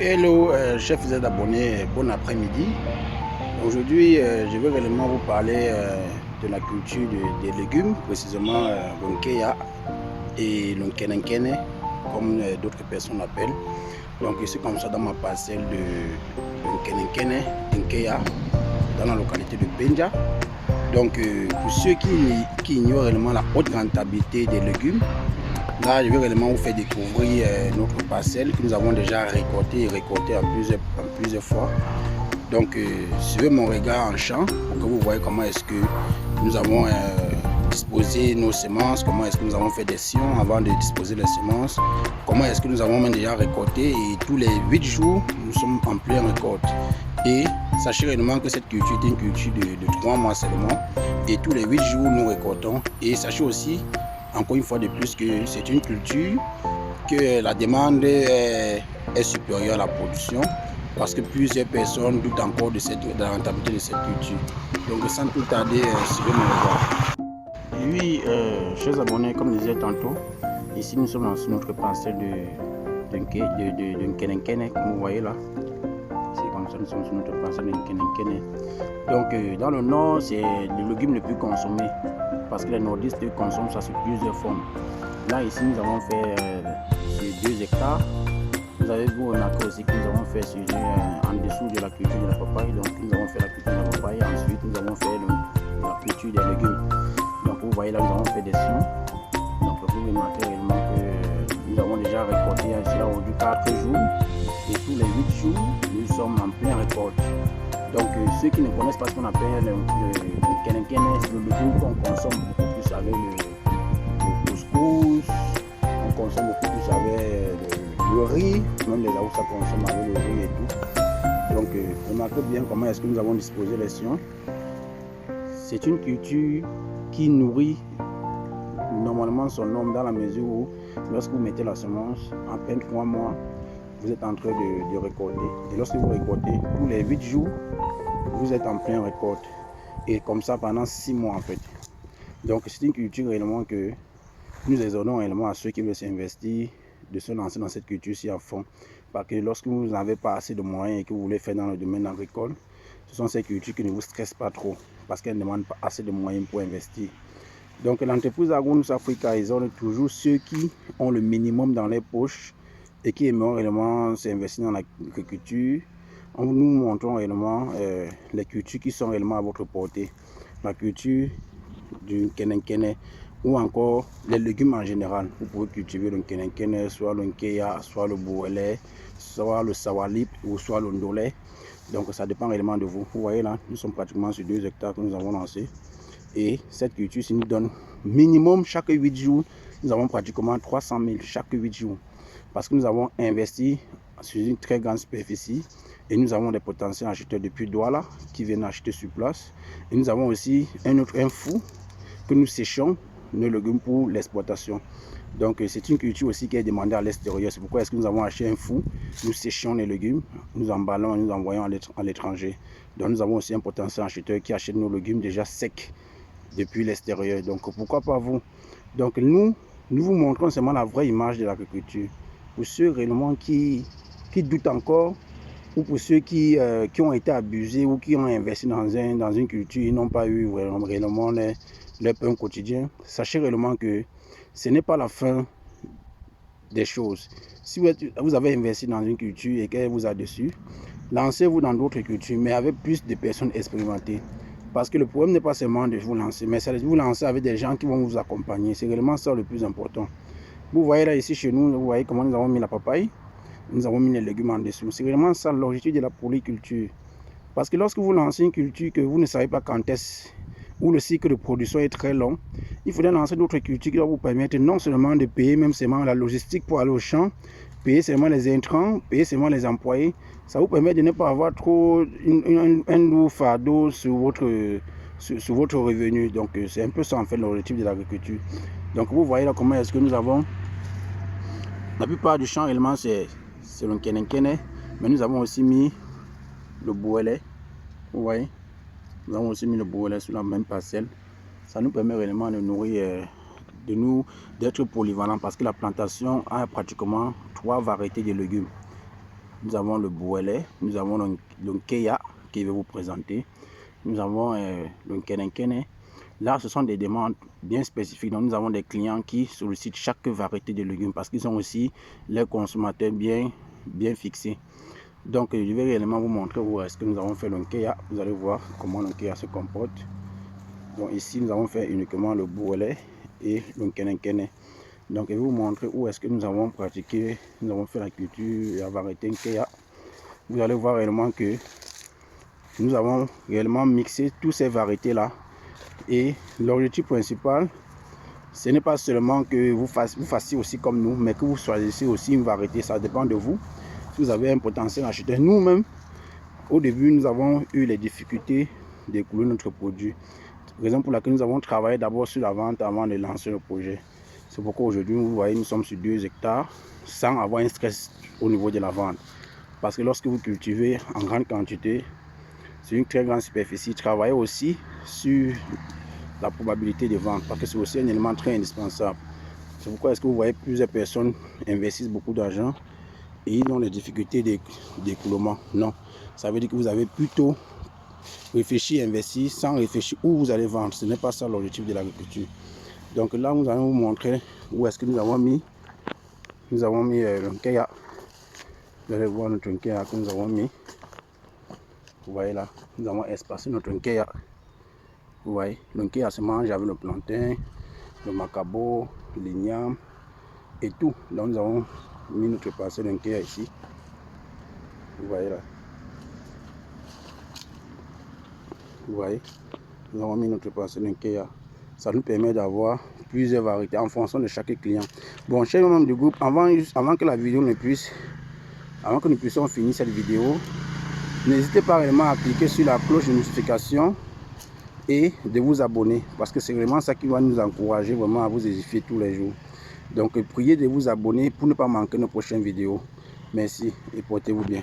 Hello, chers fidèles abonnés, bon après-midi. Aujourd'hui, je vais réellement vous parler de la culture des légumes, précisément l'onkeya et l'onkenenkene, comme d'autres personnes l'appellent. Donc, ici, comme ça, dans ma parcelle de l'onkenenkene, onkeya, dans la localité de Benja. Donc, pour ceux qui ignorent réellement la haute rentabilité des légumes, là, je vais réellement vous faire découvrir notre parcelle que nous avons déjà récoltée et récoltée en plusieurs fois. Donc, suivez mon regard en champ pour que vous voyez comment est-ce que nous avons disposé nos semences, comment est-ce que nous avons fait des sillons avant de disposer les semences, comment est-ce que nous avons même déjà récolté et tous les 8 jours, nous sommes en pleine récolte. Et sachez réellement que cette culture est une culture de 3 mois seulement et tous les 8 jours, nous récoltons. Et sachez aussi, encore une fois de plus, que c'est une culture que la demande est supérieure à la production parce que plusieurs personnes doutent encore de la rentabilité de cette culture. Donc sans plus tarder, suivez mon regard. Oui, chers abonnés, comme je disais tantôt, ici nous sommes dans notre parcelle de Nkenenkene, comme vous voyez là. C'est comme ça, nous sommes sur notre parcelle de Nkenenkene. Donc dans le nord, c'est le légume le plus consommé parce que les nordistes consomment ça sous plusieurs formes. Là, ici, nous avons fait sur 2 hectares. Vous avez vu, remarqué aussi que nous avons fait sur, en dessous de la culture de la papaye. Donc, nous avons fait la culture de la papaye. Ensuite, nous avons fait la culture des légumes. Donc, vous voyez là, nous avons fait des sillons. Donc, vous remarquez réellement que nous avons déjà récolté ici là aujourd'hui 4 jours. Et tous les 8 jours, nous sommes en pleine récolte. Donc, ceux qui ne connaissent pas ce qu'on appelle le kenenkene, c'est le légume qu'on consomme beaucoup plus avec le couscous. On consomme beaucoup plus avec le riz, même les Haoussa consomment avec le riz et tout. Donc, remarquez bien comment est-ce que nous avons disposé les sillons. C'est une culture qui nourrit normalement son homme dans la mesure où, lorsque vous mettez la semence, en peine 3 mois, vous êtes en train de récolter. Et lorsque vous récoltez, tous les 8 jours, vous êtes en pleine récolte. Et comme ça pendant 6 mois en fait. Donc, c'est une culture réellement que nous exhortons réellement à ceux qui veulent s'investir de se lancer dans cette culture-ci à fond. Parce que lorsque vous n'avez pas assez de moyens et que vous voulez faire dans le domaine agricole, ce sont ces cultures qui ne vous stressent pas trop parce qu'elles ne demandent pas assez de moyens pour investir. Donc l'entreprise Agronos Africa exhorte toujours ceux qui ont le minimum dans les poches et qui aiment réellement s'investir dans l'agriculture. Nous montrons réellement les cultures qui sont réellement à votre portée. La culture du kenenkene ou encore les légumes en général. Vous pouvez cultiver le kenenkene, soit le nkeya, soit le bouelé, soit le sawalip ou soit le ndolé. Donc ça dépend réellement de vous. Vous voyez là, nous sommes pratiquement sur 2 hectares que nous avons lancé. Et cette culture, si nous donne minimum chaque 8 jours, nous avons pratiquement 300 000 chaque 8 jours. Parce que nous avons investi sur une très grande superficie et nous avons des potentiels acheteurs depuis Douala qui viennent acheter sur place. Et nous avons aussi un fou que nous séchons nos légumes pour l'exploitation. Donc c'est une culture aussi qui est demandée à l'extérieur. C'est pourquoi est-ce que nous avons acheté un fou, nous séchons les légumes, nous emballons et nous envoyons à l'étranger. Donc nous avons aussi un potentiel acheteur qui achète nos légumes déjà secs depuis l'extérieur. Donc pourquoi pas vous? Donc nous vous montrons seulement la vraie image de l'agriculture. Pour ceux réellement qui doutent encore, ou pour ceux qui ont été abusés ou qui ont investi dans une culture, ils n'ont pas eu réellement leur pain quotidien, sachez réellement que ce n'est pas la fin des choses. Si vous avez investi dans une culture et qu'elle vous a déçu, lancez-vous dans d'autres cultures, mais avec plus de personnes expérimentées. Parce que le problème n'est pas seulement de vous lancer, mais c'est de vous lancer avec des gens qui vont vous accompagner. C'est réellement ça le plus important. Vous voyez là ici chez nous, vous voyez comment nous avons mis la papaye, nous avons mis les légumes en dessous. C'est vraiment ça l'objectif de la polyculture. Parce que lorsque vous lancez une culture que vous ne savez pas quand est-ce, où le cycle de production est très long, il faudrait lancer d'autres cultures qui vont vous permettre non seulement de payer même seulement la logistique pour aller au champ, payer seulement les intrants, payer seulement les employés. Ça vous permet de ne pas avoir trop un lourd fardeau sur votre revenu. Donc c'est un peu ça en fait l'objectif de l'agriculture. Donc vous voyez là comment est-ce que nous avons, la plupart du champ réellement c'est le kenenkene, mais nous avons aussi mis le bouelé. Vous voyez, nous avons aussi mis le bouelé sur la même parcelle. Ça nous permet réellement de nourrir, d'être polyvalent parce que la plantation a pratiquement 3 variétés de légumes. nous avons le Bouélé, nous avons le Nkeya qui va vous présenter, nous avons le Nkenenkene. Là, ce sont des demandes bien spécifiques. Donc, nous avons des clients qui sollicitent chaque variété de légumes parce qu'ils sont aussi les consommateurs bien fixés. Donc, je vais réellement vous montrer où est-ce que nous avons fait le Nkeya. Vous allez voir comment le Nkeya se comporte. Donc, ici, nous avons fait uniquement le Bouélé et le Nkenenkene. Donc, je vais vous montrer où est-ce que nous avons pratiqué, nous avons fait la culture et la variété Nkeya. Vous allez voir réellement que nous avons réellement mixé toutes ces variétés-là. Et l'objectif principal, ce n'est pas seulement que vous fassiez aussi comme nous, mais que vous choisissez aussi une variété. Ça dépend de vous. Si vous avez un potentiel acheteur, nous-mêmes, au début, nous avons eu les difficultés d'écouler notre produit. Raison pour laquelle nous avons travaillé d'abord sur la vente avant de lancer le projet. C'est pourquoi aujourd'hui, vous voyez, nous sommes sur 2 hectares sans avoir un stress au niveau de la vente. Parce que lorsque vous cultivez en grande quantité, c'est une très grande superficie. Travaillez aussi sur la probabilité de vente parce que c'est aussi un élément très indispensable. C'est pourquoi est-ce que vous voyez plusieurs personnes investissent beaucoup d'argent et ils ont des difficultés d'écoulement. Non, ça veut dire que vous avez plutôt réfléchi et investi sans réfléchir où vous allez vendre. Ce n'est pas ça l'objectif de l'agriculture. Donc là, nous allons vous montrer où est-ce que nous avons mis le Nkeya. Vous allez voir notre Nkeya que nous avons mis. Vous voyez là, nous avons espacé notre Nkeya. Vous voyez, le Nkeya se mange avec le plantain, le macabo, l'igname et tout. Donc nous avons mis notre parcelle de Nkeya ici. Vous voyez là. Vous voyez, nous avons mis notre parcelle de Nkeya. Ça nous permet d'avoir plusieurs variétés en fonction de chaque client. Bon, chers membres du groupe, avant que la vidéo ne puisse, avant que nous puissions finir cette vidéo, n'hésitez pas vraiment à cliquer sur la cloche de notification et de vous abonner parce que c'est vraiment ça qui va nous encourager vraiment à vous édifier tous les jours. Donc priez de vous abonner pour ne pas manquer nos prochaines vidéos. Merci et portez-vous bien.